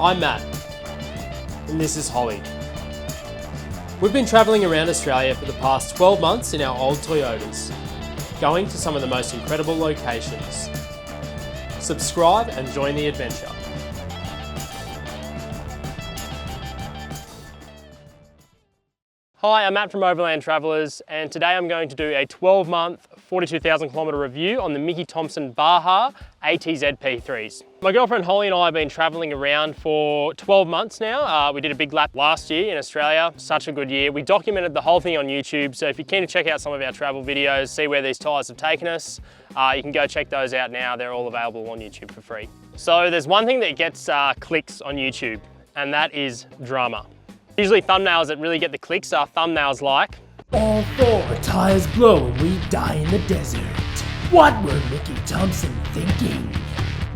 I'm Matt, and this is Holly. We've been travelling around Australia for the past 12 months in our old Toyotas, going to some of the most incredible locations. Subscribe and join the adventure. Hi, I'm Matt from Overland Travellers, and today I'm going to do a 12-month, 42,000 kilometre review on the Mickey Thompson Baja ATZ P3s. My girlfriend Holly and I have been travelling around for 12 months now. We did a big lap last year in Australia, such a good year. We documented the whole thing on YouTube, so if you're keen to check out some of our travel videos, see where these tyres have taken us, you can go check those out now. They're all available on YouTube for free. So there's one thing that gets clicks on YouTube, and that is drama. Usually thumbnails that really get the clicks are thumbnails like, "All four tires blow and we die in the desert. What were Mickey Thompson thinking?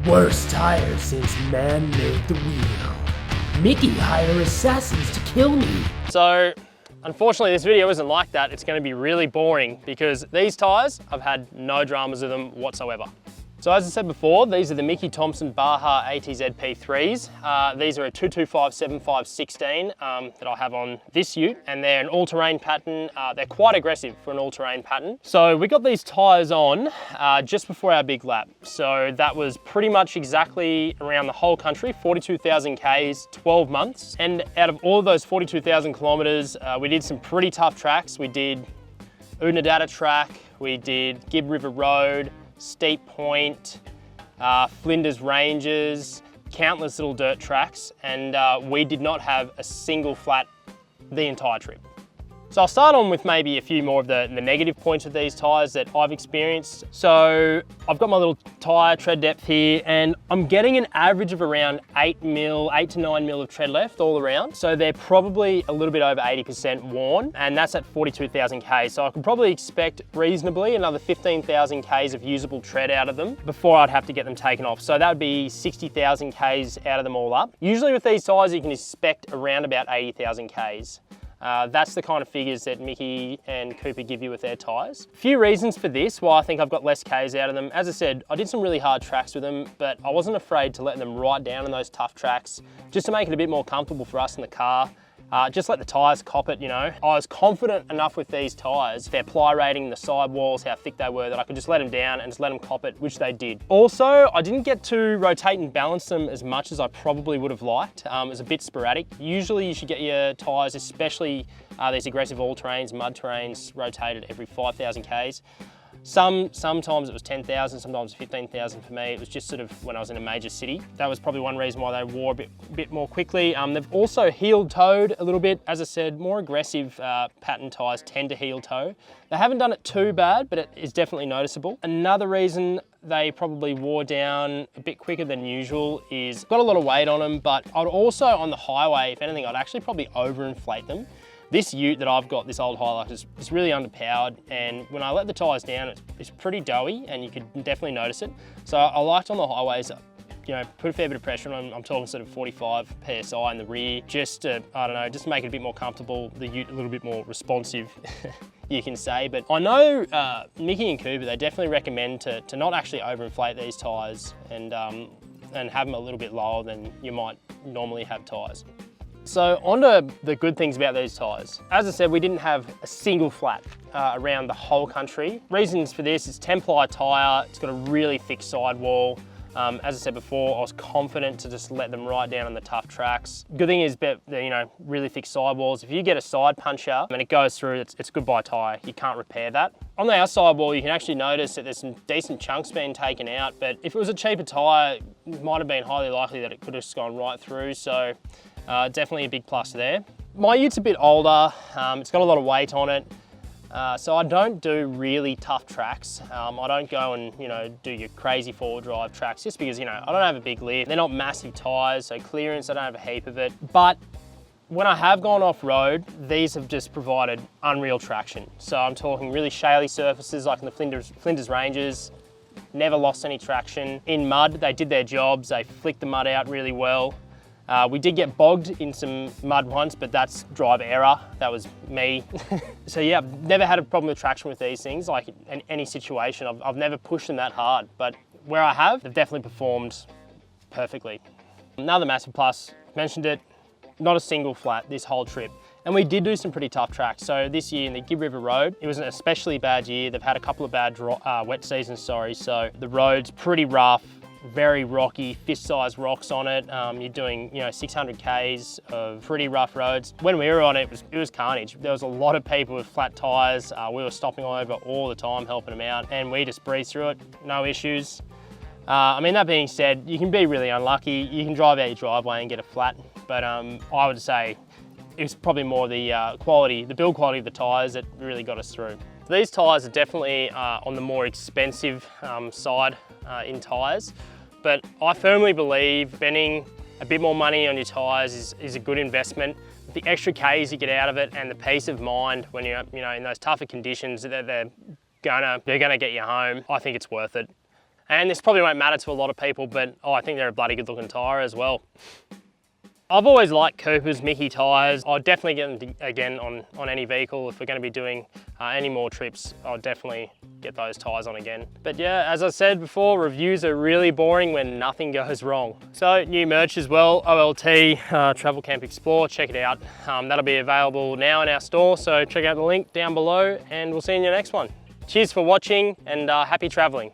Worst tires since man made the wheel. Mickey hired assassins to kill me." So unfortunately this video isn't like that. It's going to be really boring because these tires, I've had no dramas with them whatsoever. So as I said before, these are the Mickey Thompson Baja ATZ P3s. These are a 225/75/16 that I have on this ute, and they're an all-terrain pattern. They're quite aggressive for an all-terrain pattern. So we got these tyres on just before our big lap. So that was pretty much exactly around the whole country, 42,000 Ks, 12 months. And out of all of those 42,000 kilometres, we did some pretty tough tracks. We did Oodnadatta track, we did Gibb River Road, Steep Point, Flinders Ranges, countless little dirt tracks, and we did not have a single flat the entire trip. So I'll start on with maybe a few more of the negative points of these tyres that I've experienced. So I've got my little tyre tread depth here, and I'm getting an average of around 8 to 9 mil of tread left all around. So they're probably a little bit over 80% worn, and that's at 42,000 Ks. So I could probably expect reasonably another 15,000 Ks of usable tread out of them before I'd have to get them taken off. So that would be 60,000 Ks out of them all up. Usually with these tyres, you can expect around about 80,000 Ks. That's the kind of figures that Mickey and Cooper give you with their tyres. A few reasons for this, why I think I've got less Ks out of them. As I said, I did some really hard tracks with them, but I wasn't afraid to let them right down in those tough tracks, just to make it a bit more comfortable for us in the car. Just let the tyres cop it, you know. I was confident enough with these tyres, their ply rating, the sidewalls, how thick they were, that I could just let them down and just let them cop it, which they did. Also, I didn't get to rotate and balance them as much as I probably would have liked. It was a bit sporadic. Usually you should get your tyres, especially these aggressive all-terrains, mud terrains, rotated every 5,000 Ks. Sometimes it was 10,000, sometimes 15,000 for me. It was just sort of when I was in a major city. That was probably one reason why they wore a bit more quickly. They've also heel-toed a little bit. As I said, more aggressive pattern tyres tend to heel-toe. They haven't done it too bad, but it is definitely noticeable. Another reason they probably wore down a bit quicker than usual is got a lot of weight on them, but I'd also on the highway, if anything, I'd actually probably overinflate them. This ute that I've got, this old Hilux, is really underpowered, and when I let the tyres down, it's pretty doughy, and you could definitely notice it. So I liked on the highways, you know, put a fair bit of pressure on them. I'm talking sort of 45 PSI in the rear, just to, I don't know, just make it a bit more comfortable, the ute a little bit more responsive, you can say. But I know Mickey and Cooper, they definitely recommend to not actually overinflate these tyres and have them a little bit lower than you might normally have tyres. So onto the good things about these tyres. As I said, we didn't have a single flat around the whole country. Reasons for this is 10-ply tyre, it's got a really thick sidewall. As I said before, I was confident to just let them right down on the tough tracks. Good thing is, you know, really thick sidewalls. If you get a side puncher and it goes through, it's a goodbye tyre. You can't repair that. On the outside wall, you can actually notice that there's some decent chunks being taken out, but if it was a cheaper tyre, it might have been highly likely that it could have just gone right through. So definitely a big plus there. My ute's a bit older, it's got a lot of weight on it, so I don't do really tough tracks. I don't go and, you know, do your crazy four-wheel drive tracks just because, you know, I don't have a big lift. They're not massive tyres, so clearance, I don't have a heap of it. But when I have gone off-road, these have just provided unreal traction. So I'm talking really shaly surfaces like in the Flinders Ranges, never lost any traction. In mud, they did their jobs, they flicked the mud out really well. We did get bogged in some mud once, but that's drive error. That was me. So yeah, I've never had a problem with traction with these things, like in any situation. I've never pushed them that hard, but where I have, they've definitely performed perfectly. Another massive plus, mentioned it, not a single flat this whole trip. And we did do some pretty tough tracks. So this year in the Gibb River Road, it was an especially bad year. They've had a couple of bad wet seasons, so the road's pretty rough, very rocky, fist-sized rocks on it. You're doing, 600 Ks of pretty rough roads. When we were on it, it was carnage. There was a lot of people with flat tires. We were stopping over all the time, helping them out, and we just breezed through it, no issues. That being said, you can be really unlucky. You can drive out your driveway and get a flat, but I would say it was probably more the build quality of the tires that really got us through. These tires are definitely on the more expensive side in tires, but I firmly believe spending a bit more money on your tires is a good investment. The extra Ks you get out of it and the peace of mind when you're in those tougher conditions that they're gonna get you home, I think it's worth it. And this probably won't matter to a lot of people, but I think they're a bloody good looking tyre as well. I've always liked Cooper's Mickey tyres. I'll definitely get them again on any vehicle. If we're going to be doing any more trips, I'll definitely get those tyres on again. But yeah, as I said before, reviews are really boring when nothing goes wrong. So new merch as well, OLT, Travel Camp Explore, check it out. That'll be available now in our store, so check out the link down below and we'll see you in your next one. Cheers for watching and happy travelling.